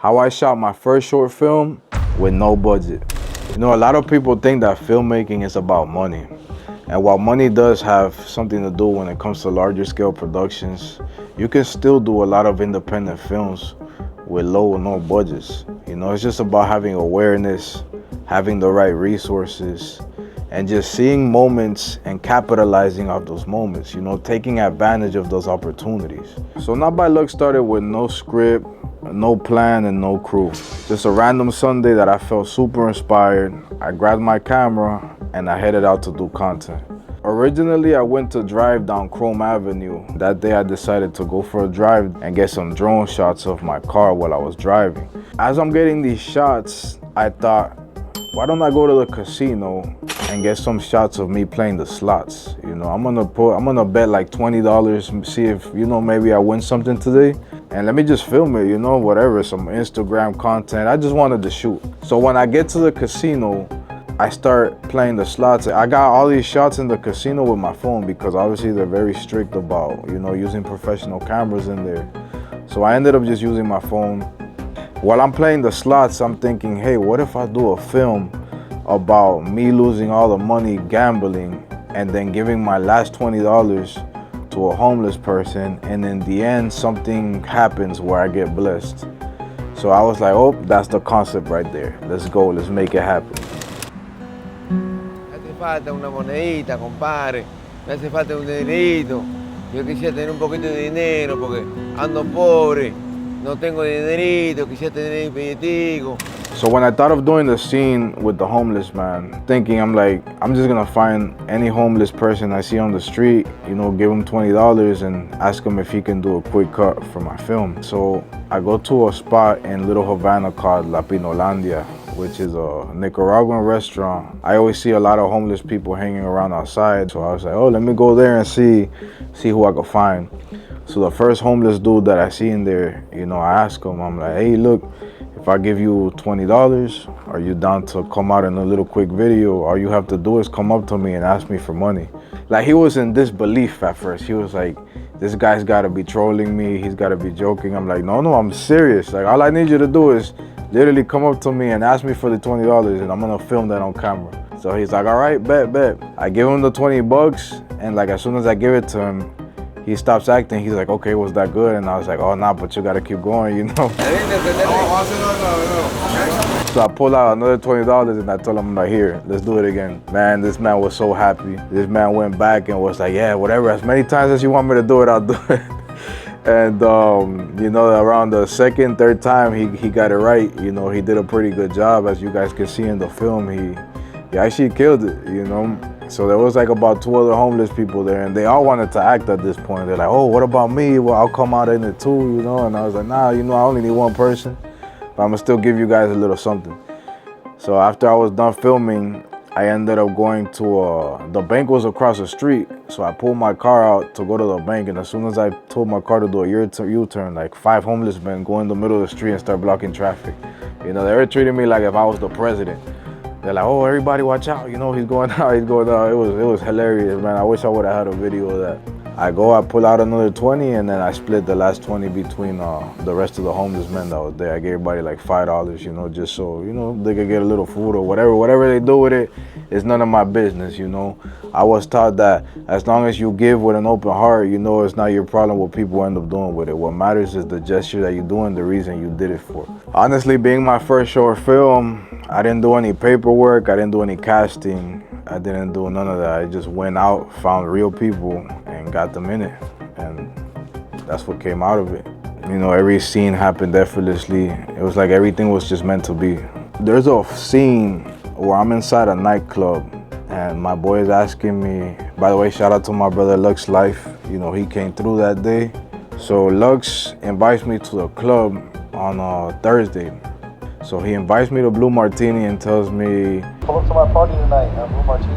How I shot my first short film with no budget. You know, a lot of people think that filmmaking is about money. And while money does have something to do when it comes to larger scale productions, you can still do a lot of independent films with low or no budgets. You know, it's just about having awareness, having the right resources, and just seeing moments and capitalizing off those moments, you know, taking advantage of those opportunities. So Not by Luck started with no script, no plan, and no crew. Just a random Sunday that I felt super inspired. I grabbed my camera and I headed out to do content. Originally, I went to drive down Chrome Avenue. That day I decided to go for a drive and get some drone shots of my car while I was driving. As I'm getting these shots, I thought, why don't I go to the casino and get some shots of me playing the slots? You know, I'm gonna bet like $20, see if, you know, maybe I win something today. And let me just film it, you know, whatever, some Instagram content. I just wanted to shoot. So when I get to the casino, I start playing the slots. I got all these shots in the casino with my phone because obviously they're very strict about, you know, using professional cameras in there. So I ended up just using my phone. While I'm playing the slots, I'm thinking, hey, what if I do a film about me losing all the money gambling and then giving my last $20 to a homeless person, and in the end, something happens where I get blessed. So I was like, oh, that's the concept right there. Let's go, let's make it happen. Me hace falta una monedita, compadre. Me hace falta un dinerito. Yo quisiera tener un poquito de dinero porque ando pobre. No tengo dinerito, quisiera tener un billetico. So when I thought of doing the scene with the homeless man, thinking, I'm like, I'm just gonna find any homeless person I see on the street, you know, give him $20 and ask him if he can do a quick cut for my film. So I go to a spot in Little Havana called La Pinolandia, which is a Nicaraguan restaurant. I always see a lot of homeless people hanging around outside. So I was like, oh, let me go there and see who I could find. So the first homeless dude that I see in there, you know, I ask him, I'm like, hey, look, if I give you $20, are you down to come out in a little quick video? All you have to do is come up to me and ask me for money. Like, he was in disbelief at first. He was like, this guy's gotta be trolling me. He's gotta be joking. I'm like, no, I'm serious. Like, all I need you to do is literally come up to me and ask me for the $20 and I'm gonna film that on camera. So he's like, all right, bet. I give him the $20 and like, as soon as I give it to him, he stops acting. He's like, okay, was that good? And I was like, oh, nah, but you gotta keep going, you know? So I pulled out another $20 and I told him, I'm like, here, let's do it again. Man, this man was so happy. This man went back and was like, yeah, whatever, as many times as you want me to do it, I'll do it. And, you know, around the second, third time, he got it right. You know, he did a pretty good job. As you guys can see in the film, he actually killed it, you know? So there was like about 2 other homeless people there and they all wanted to act at this point. They're like, oh, what about me? Well, I'll come out in it too, you know? And I was like, nah, you know, I only need one person, but I'm gonna still give you guys a little something. So after I was done filming, I ended up going to, the bank was across the street. So I pulled my car out to go to the bank. And as soon as I told my car to do a U-turn, like 5 homeless men go in the middle of the street and start blocking traffic. You know, they were treating me like if I was the president. They're like, oh, everybody watch out, you know, he's going out. It was hilarious, man. I wish I would have had a video of that. I pull out another 20 and then I split the last 20 between the rest of the homeless men that was there. I gave everybody like $5, you know, just so, you know, they could get a little food or whatever they do with it, it's none of my business, you know. I was taught that as long as you give with an open heart, you know, it's not your problem what people end up doing with it. What matters is the gesture that you're doing, the reason you did it for. Honestly, being my first short film, I didn't do any paperwork, I didn't do any casting, I didn't do none of that. I just went out, found real people, and got them in it. And that's what came out of it. You know, every scene happened effortlessly. It was like everything was just meant to be. There's a scene where I'm inside a nightclub and my boy is asking me, by the way, shout out to my brother Lux Life. You know, he came through that day. So Lux invites me to the club on a Thursday. So he invites me to Blue Martini and tells me, pull up to my party tonight, Blue Martini.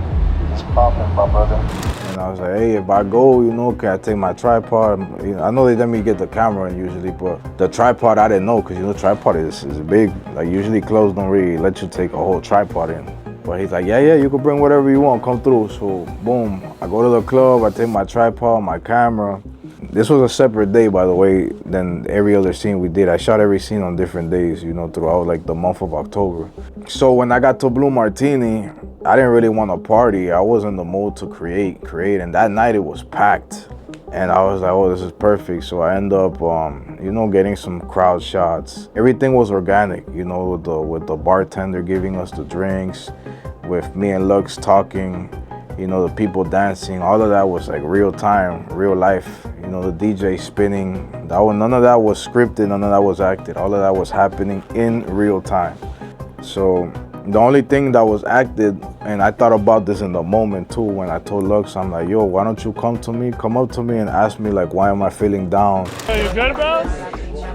Just popping, my brother. And I was like, hey, if I go, you know, can I take my tripod? You know, I know they let me get the camera in usually, but the tripod I didn't know, because you know, tripod is big. Like usually clubs don't really let you take a whole tripod in. But he's like, yeah, you can bring whatever you want, come through. So boom, I go to the club, I take my tripod, my camera. This was a separate day, by the way, than every other scene we did. I shot every scene on different days, you know, throughout like the month of October. So when I got to Blue Martini, I didn't really want to party. I was in the mood to create. And that night it was packed. And I was like, oh, this is perfect. So I end up, you know, getting some crowd shots. Everything was organic, you know, with the bartender giving us the drinks, with me and Lux talking, you know, the people dancing. All of that was like real time, real life. You know, the DJ spinning. None of that was scripted, none of that was acted. All of that was happening in real time. So the only thing that was acted, and I thought about this in the moment too, when I told Lux, I'm like, yo, why don't you come up to me and ask me like, why am I feeling down? Are you good, bro?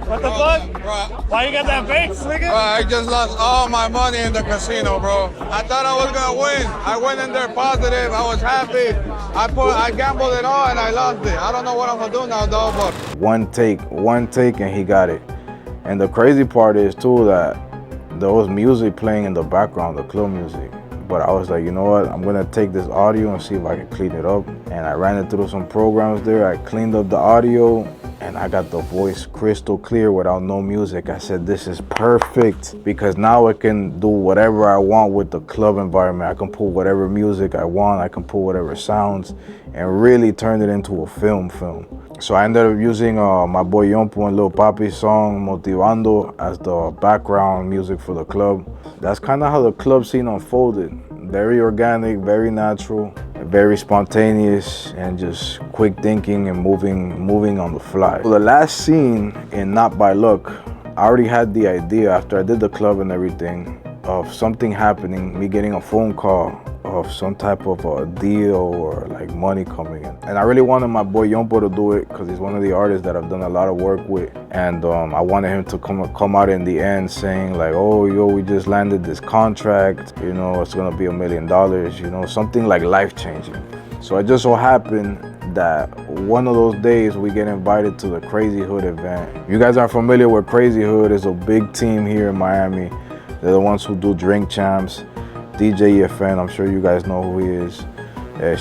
What the fuck? Bro, Why you got that face, nigga? I just lost all my money in the casino, bro. I thought I was gonna win. I went in there positive. I was happy. I gambled it all and I lost it. I don't know what I'm gonna do now, though, but One take, and he got it. And the crazy part is too that there was music playing in the background, the club music. But I was like, you know what? I'm gonna take this audio and see if I can clean it up. And I ran it through some programs there. I cleaned up the audio and I got the voice crystal clear without no music. I said, this is perfect, because now I can do whatever I want with the club environment. I can put whatever music I want. I can put whatever sounds and really turn it into a film. So I ended up using my boy Yompo and Lil Papi's song Motivando as the background music for the club. That's kind of how the club scene unfolded. Very organic, very natural, very spontaneous, and just quick thinking and moving on the fly. So the last scene in Not By Luck, I already had the idea after I did the club and everything of something happening, me getting a phone call of some type of a deal or like money coming in. And I really wanted my boy Yompo to do it because he's one of the artists that I've done a lot of work with. And I wanted him to come out in the end saying like, oh, yo, we just landed this contract, you know, it's gonna be $1 million, you know, something like life-changing. So it just so happened that one of those days we get invited to the Crazy Hood event. If you guys aren't familiar with Crazy Hood, it's a big team here in Miami. They're the ones who do Drink Champs. DJ EFN, I'm sure you guys know who he is.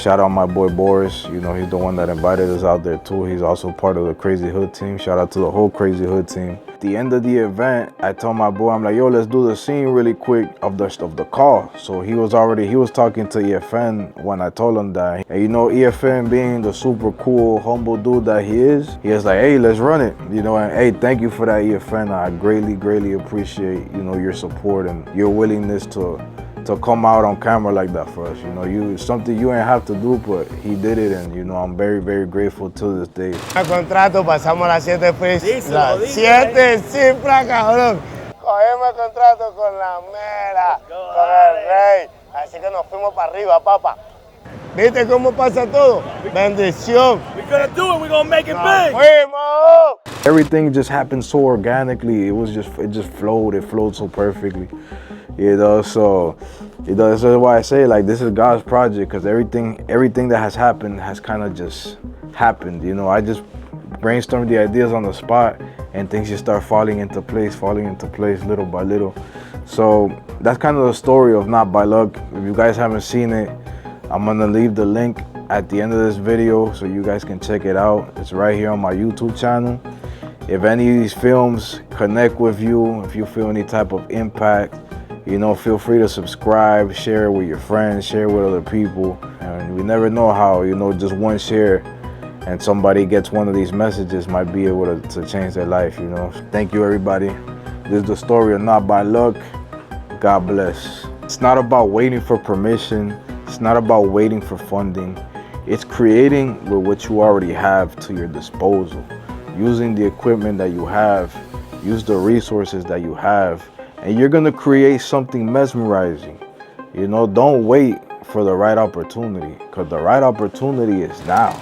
Shout out my boy Boris, you know, he's the one that invited us out there too. He's also part of the Crazy Hood team. Shout out to the whole Crazy Hood team. At the end of the event, I told my boy, I'm like, yo, let's do the scene really quick of the call. So he was talking to EFN when I told him that. And you know, EFN being the super cool, humble dude that he was like, hey, let's run it. You know, and hey, thank you for that, EFN. I greatly appreciate, you know, your support and your willingness to come out on camera like that for us. You know, something you ain't have to do, but he did it, and you know, I'm very grateful to this day. El contrato, pasamos las 7 pues. Las 7 cifras, cabrón. Cogemos el contrato con la mera, con el rey. Así que nos fuimos para arriba, papá. ¿Viste cómo pasa todo? Bendición. We're gonna do it, we're gonna make it big. Fuimos. Everything just happened so organically. It just flowed. It flowed so perfectly. You know, so you know, this is why I say like this is God's project, because everything that has happened has kind of just happened. You know, I just brainstormed the ideas on the spot, and things just start falling into place little by little. So that's kind of the story of Not By Luck. If you guys haven't seen it, I'm gonna leave the link at the end of this video so you guys can check it out. It's right here on my YouTube channel. If any of these films connect with you, if you feel any type of impact, you know, feel free to subscribe, share it with your friends, share it with other people. And we never know how, you know, just one share and somebody gets one of these messages might be able to change their life, you know. Thank you, everybody. This is the story of Not By Luck. God bless. It's not about waiting for permission. It's not about waiting for funding. It's creating with what you already have to your disposal. Using the equipment that you have, use the resources that you have, and you're gonna create something mesmerizing. You know, don't wait for the right opportunity, because the right opportunity is now.